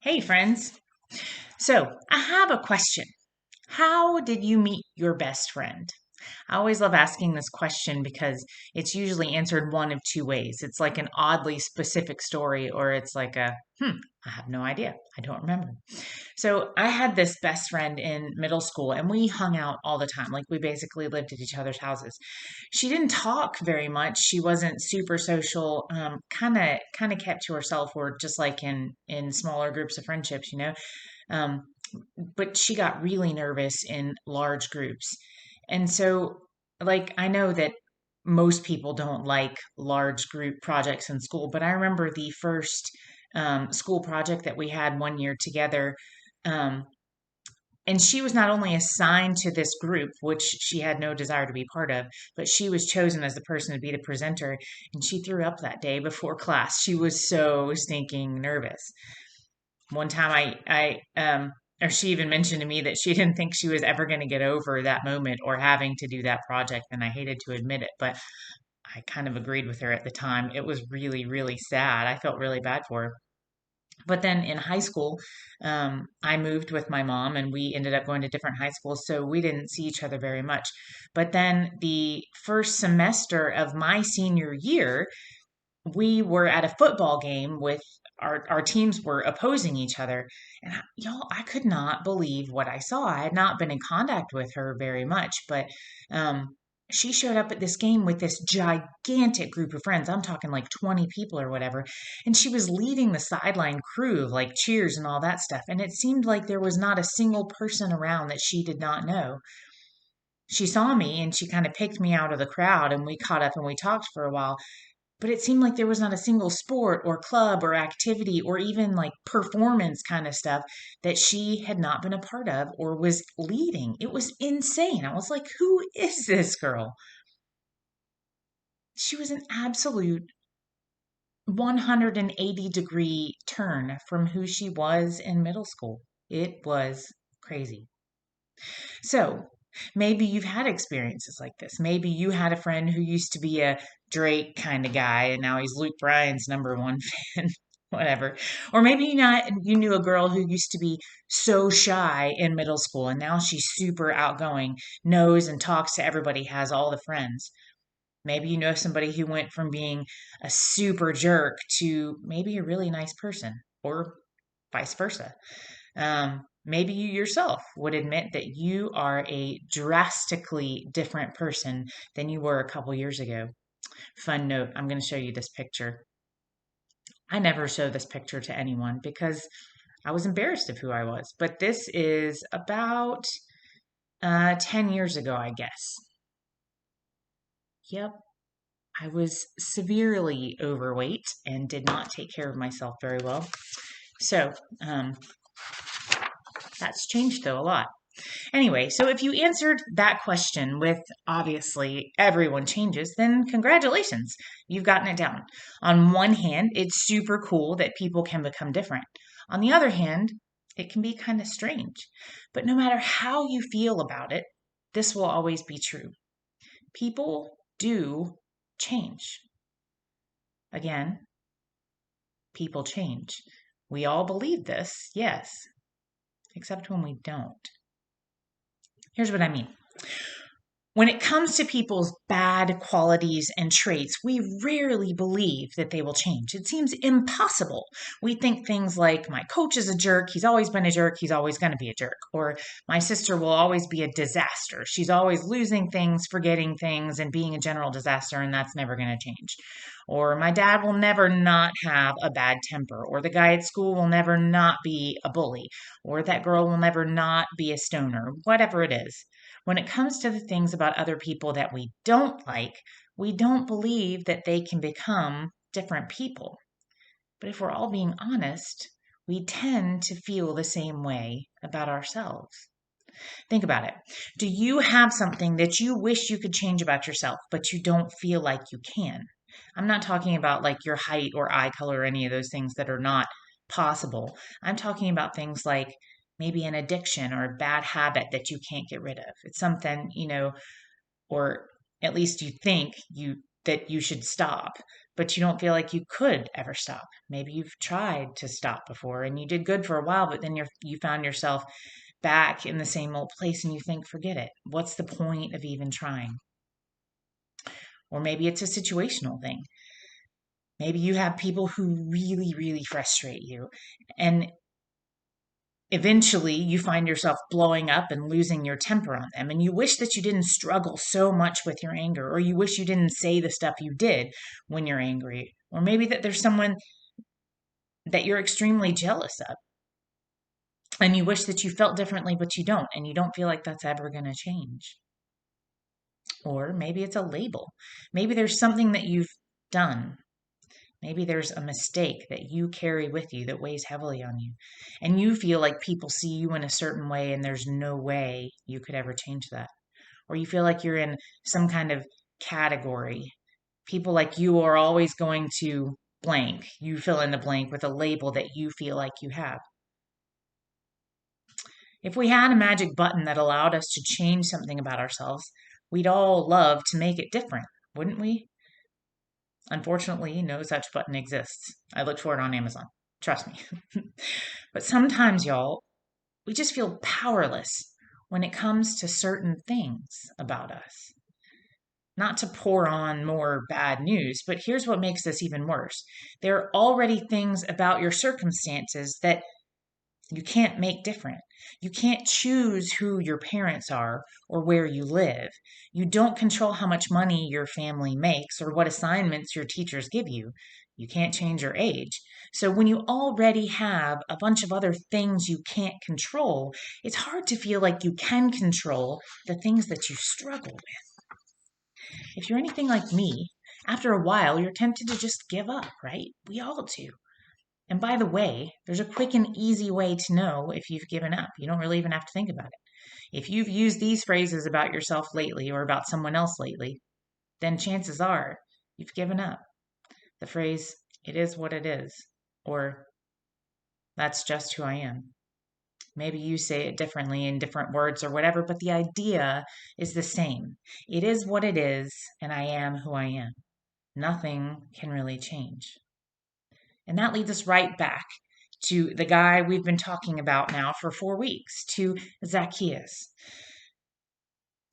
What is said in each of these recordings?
Hey, friends. So, I have a question. How did you meet your best friend? I always love asking this question because it's usually answered one of two ways. It's like an oddly specific story, or it's like I have no idea. I don't remember. So, I had this best friend in middle school, and we hung out all the time. Like, we basically lived at each other's houses. She didn't talk very much. She wasn't super social. Kind of kept to herself, or just like in smaller groups of friendships, um, but she got really nervous in large groups. And so, like, I know that most people don't like large group projects in school, but I remember the first school project that we had one year together. Um, and she was not only assigned to this group, which she had no desire to be part of, but she was chosen as the person to be the presenter. And she threw up that day before class. She was so stinking nervous. One time or she even mentioned to me that she didn't think she was ever going to get over that moment or having to do that project. And I hated to admit it, but I kind of agreed with her at the time. It was really, really sad. I felt really bad for her. But then in high school, I moved with my mom and we ended up going to different high schools. So we didn't see each other very much. But then the first semester of my senior year, we were at a football game with our teams were opposing each other. And y'all, I could not believe what I saw. I had not been in contact with her very much, but um, she showed up at this game with this gigantic group of friends. I'm talking like 20 people or whatever. And she was leading the sideline crew of like cheers and all that stuff. And it seemed like there was not a single person around that she did not know. She saw me and she kind of picked me out of the crowd and we caught up and we talked for a while, but it seemed like there was not a single sport or club or activity or even like performance kind of stuff that she had not been a part of or was leading. It was insane. I was like, who is this girl? She was an absolute 180-degree turn from who she was in middle school. It was crazy. So maybe you've had experiences like this. Maybe you had a friend who used to be a Drake kind of guy and now he's Luke Bryan's number one fan, whatever. Or maybe you knew a girl who used to be so shy in middle school and now she's super outgoing, knows and talks to everybody, has all the friends. Maybe you know somebody who went from being a super jerk to maybe a really nice person, or vice versa. Maybe you yourself would admit that you are a drastically different person than you were a couple years ago. Fun note, I'm going to show you this picture. I never show this picture to anyone because I was embarrassed of who I was. But this is about 10 years ago, I guess. Yep, I was severely overweight and did not take care of myself very well. So, that's changed though a lot. Anyway, so if you answered that question with obviously everyone changes, then congratulations, you've gotten it down. On one hand, it's super cool that people can become different. On the other hand, it can be kind of strange. But no matter how you feel about it, this will always be true. People do change. Again, people change. We all believe this, yes, except when we don't. Here's what I mean. When it comes to people's bad qualities and traits, we rarely believe that they will change. It seems impossible. We think things like, my coach is a jerk, he's always been a jerk, he's always going to be a jerk. Or, my sister will always be a disaster. She's always losing things, forgetting things, and being a general disaster, and that's never going to change. Or, my dad will never not have a bad temper. Or, the guy at school will never not be a bully. Or, that girl will never not be a stoner. Whatever it is. When it comes to the things about other people that we don't like, we don't believe that they can become different people. But if we're all being honest, we tend to feel the same way about ourselves. Think about it. Do you have something that you wish you could change about yourself, but you don't feel like you can? I'm not talking about like your height or eye color or any of those things that are not possible. I'm talking about things like maybe an addiction or a bad habit that you can't get rid of. It's something, or at least you think you that you should stop. but you don't feel like you could ever stop. Maybe you've tried to stop before and you did good for a while, but then you found yourself back in the same old place and you think, forget it. What's the point of even trying? Or maybe it's a situational thing. Maybe you have people who really, really frustrate you. And eventually you find yourself blowing up and losing your temper on them. And you wish that you didn't struggle so much with your anger, or you wish you didn't say the stuff you did when you're angry. Or maybe that there's someone that you're extremely jealous of. And you wish that you felt differently, but you don't. And you don't feel like that's ever going to change. Or maybe it's a label. Maybe there's something that you've done. Maybe there's a mistake that you carry with you that weighs heavily on you. And you feel like people see you in a certain way and there's no way you could ever change that. Or you feel like you're in some kind of category. People like you are always going to blank. You fill in the blank with a label that you feel like you have. If we had a magic button that allowed us to change something about ourselves, we'd all love to make it different, wouldn't we? Unfortunately, no such button exists. I looked for it on Amazon. Trust me. But sometimes, y'all, we just feel powerless when it comes to certain things about us. Not to pour on more bad news, but here's what makes this even worse. There are already things about your circumstances that you can't make different. You can't choose who your parents are or where you live. You don't control how much money your family makes or what assignments your teachers give you. You can't change your age. So when you already have a bunch of other things you can't control, it's hard to feel like you can control the things that you struggle with. If you're anything like me, after a while, you're tempted to just give up, right? We all do. And by the way, there's a quick and easy way to know if you've given up. You don't really even have to think about it. If you've used these phrases about yourself lately or about someone else lately, then chances are you've given up. The phrase, it is what it is, or that's just who I am. Maybe you say it differently in different words or whatever, but the idea is the same. It is what it is, and I am who I am. Nothing can really change. And that leads us right back to the guy we've been talking about now for 4 weeks, to Zacchaeus.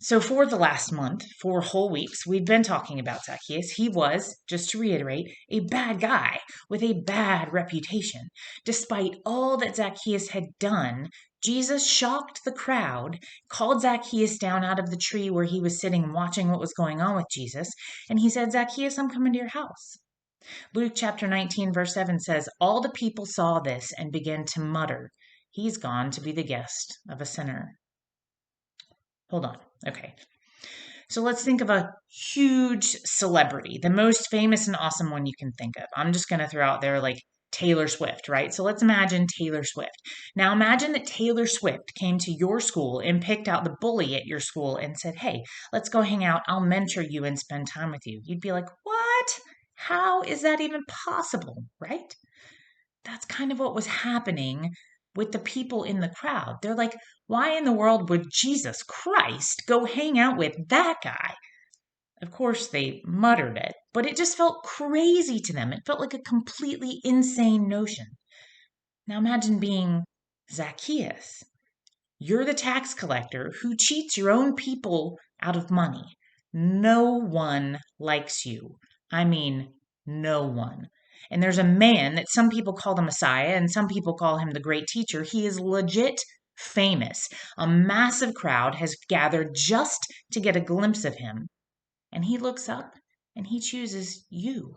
So for the last month, 4 whole weeks, we've been talking about Zacchaeus. He was, just to reiterate, a bad guy with a bad reputation. Despite all that Zacchaeus had done, Jesus shocked the crowd, called Zacchaeus down out of the tree where he was sitting watching what was going on with Jesus, and he said, Zacchaeus, I'm coming to your house. Luke chapter 19, verse 7 says, all the people saw this and began to mutter, he's gone to be the guest of a sinner. Hold on. Okay. So let's think of a huge celebrity, the most famous and awesome one you can think of. I'm just going to throw out there like Taylor Swift, right? So let's imagine Taylor Swift. Now imagine that Taylor Swift came to your school and picked out the bully at your school and said, hey, let's go hang out. I'll mentor you and spend time with you. You'd be like, what? How is that even possible, right? That's kind of what was happening with the people in the crowd. They're like, why in the world would Jesus Christ go hang out with that guy? Of course, they muttered it, but it just felt crazy to them. It felt like a completely insane notion. Now imagine being Zacchaeus. You're the tax collector who cheats your own people out of money. No one likes you. I mean, no one. And there's a man that some people call the Messiah and some people call him the great teacher. He is legit famous. A massive crowd has gathered just to get a glimpse of him. And he looks up and he chooses you.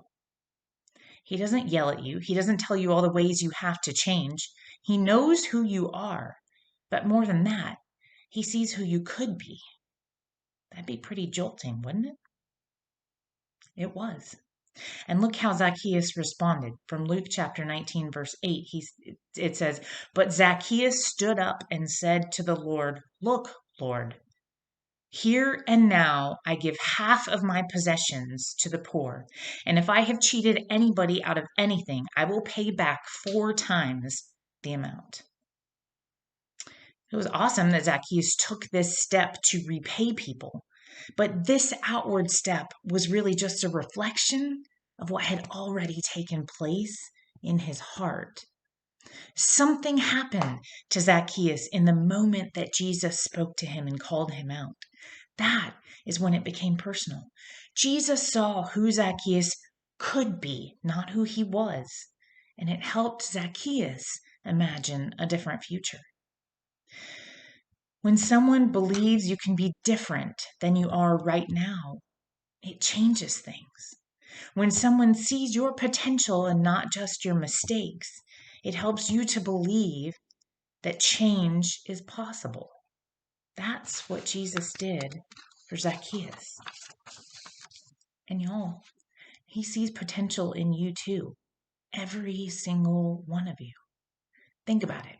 He doesn't yell at you. He doesn't tell you all the ways you have to change. He knows who you are. But more than that, he sees who you could be. That'd be pretty jolting, wouldn't it? It was. And look how Zacchaeus responded. From Luke chapter 19, verse 8, it says, but Zacchaeus stood up and said to the Lord, look, Lord, here and now I give half of my possessions to the poor. And if I have cheated anybody out of anything, I will pay back 4 times the amount. It was awesome that Zacchaeus took this step to repay people. But this outward step was really just a reflection of what had already taken place in his heart. Something happened to Zacchaeus in the moment that Jesus spoke to him and called him out. That is when it became personal. Jesus saw who Zacchaeus could be, not who he was, and it helped Zacchaeus imagine a different future. When someone believes you can be different than you are right now, it changes things. When someone sees your potential and not just your mistakes, it helps you to believe that change is possible. That's what Jesus did for Zacchaeus. And y'all, he sees potential in you too. Every single one of you. Think about it.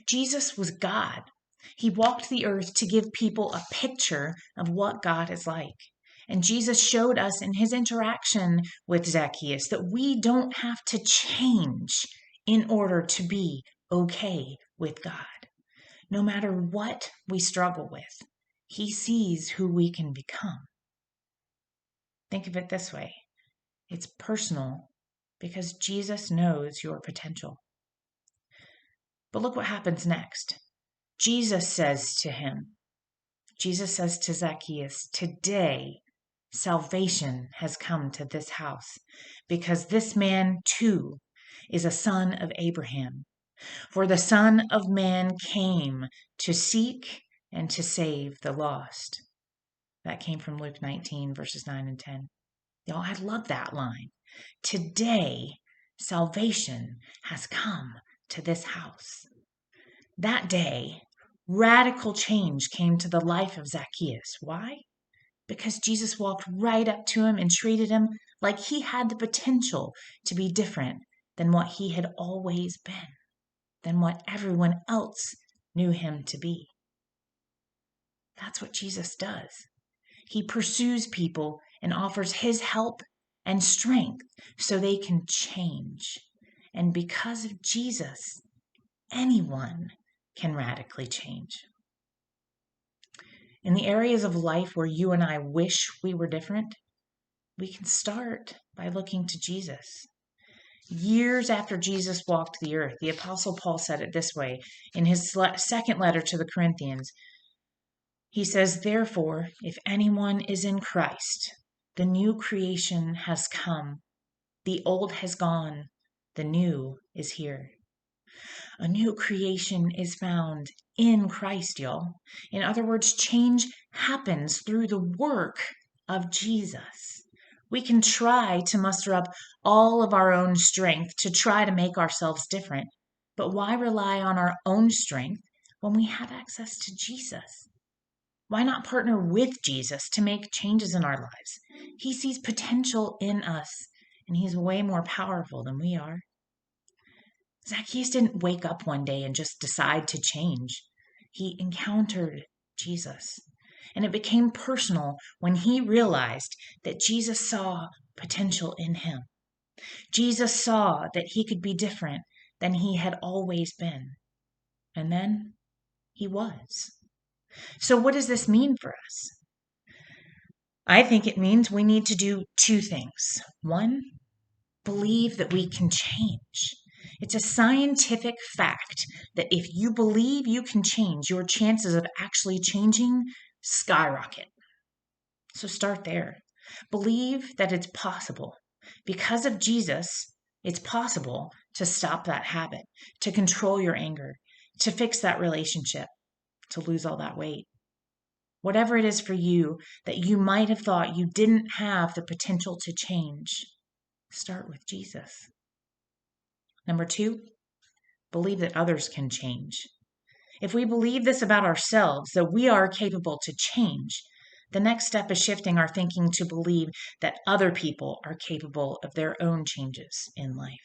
Jesus was God. He walked the earth to give people a picture of what God is like. And Jesus showed us in his interaction with Zacchaeus that we don't have to change in order to be okay with God. No matter what we struggle with, he sees who we can become. Think of it this way. It's personal because Jesus knows your potential. But look what happens next. Jesus says to Zacchaeus, today salvation has come to this house because this man too is a son of Abraham. For the Son of Man came to seek and to save the lost. That came from Luke 19, verses 9 and 10. Y'all, I love that line. Today, salvation has come to this house. That day, radical change came to the life of Zacchaeus. Why? Because Jesus walked right up to him and treated him like he had the potential to be different than what he had always been, than what everyone else knew him to be. That's what Jesus does. He pursues people and offers his help and strength so they can change. And because of Jesus, anyone can radically change. In the areas of life where you and I wish we were different, we can start by looking to Jesus. Years after Jesus walked the earth, the Apostle Paul said it this way in his second letter to the Corinthians. He says, therefore, if anyone is in Christ, the new creation has come. The old has gone. The new is here. A new creation is found in Christ, y'all. In other words, change happens through the work of Jesus. We can try to muster up all of our own strength to try to make ourselves different, but why rely on our own strength when we have access to Jesus? Why not partner with Jesus to make changes in our lives? He sees potential in us, and he's way more powerful than we are. Zacchaeus didn't wake up one day and just decide to change. He encountered Jesus, and it became personal when he realized that Jesus saw potential in him. Jesus saw that he could be different than he had always been. And then he was. So what does this mean for us? I think it means we need to do two things. One, believe that we can change. It's a scientific fact that if you believe you can change, your chances of actually changing skyrocket. So start there. Believe that it's possible. Because of Jesus, it's possible to stop that habit, to control your anger, to fix that relationship, to lose all that weight. Whatever it is for you that you might have thought you didn't have the potential to change, start with Jesus. Number two, believe that others can change. If we believe this about ourselves, that we are capable to change, the next step is shifting our thinking to believe that other people are capable of their own changes in life.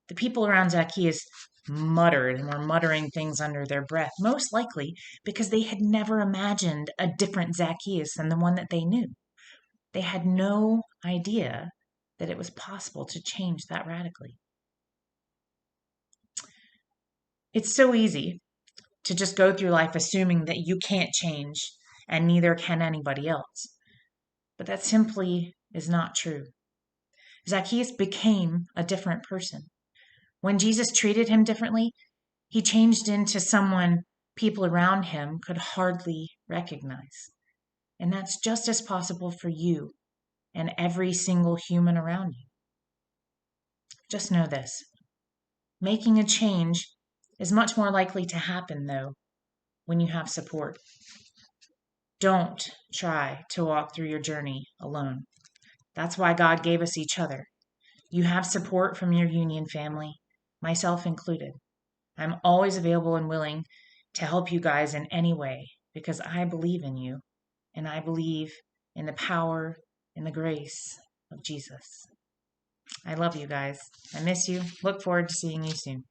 The people around Zacchaeus muttered and were muttering things under their breath, most likely because they had never imagined a different Zacchaeus than the one that they knew. They had no idea that it was possible to change that radically. It's so easy to just go through life assuming that you can't change and neither can anybody else. But that simply is not true. Zacchaeus became a different person. When Jesus treated him differently, he changed into someone people around him could hardly recognize. And that's just as possible for you and every single human around you. Just know this: making a change is much more likely to happen, though, when you have support. Don't try to walk through your journey alone. That's why God gave us each other. You have support from your union family, myself included. I'm always available and willing to help you guys in any way because I believe in you and I believe in the power and the grace of Jesus. I love you guys. I miss you. Look forward to seeing you soon.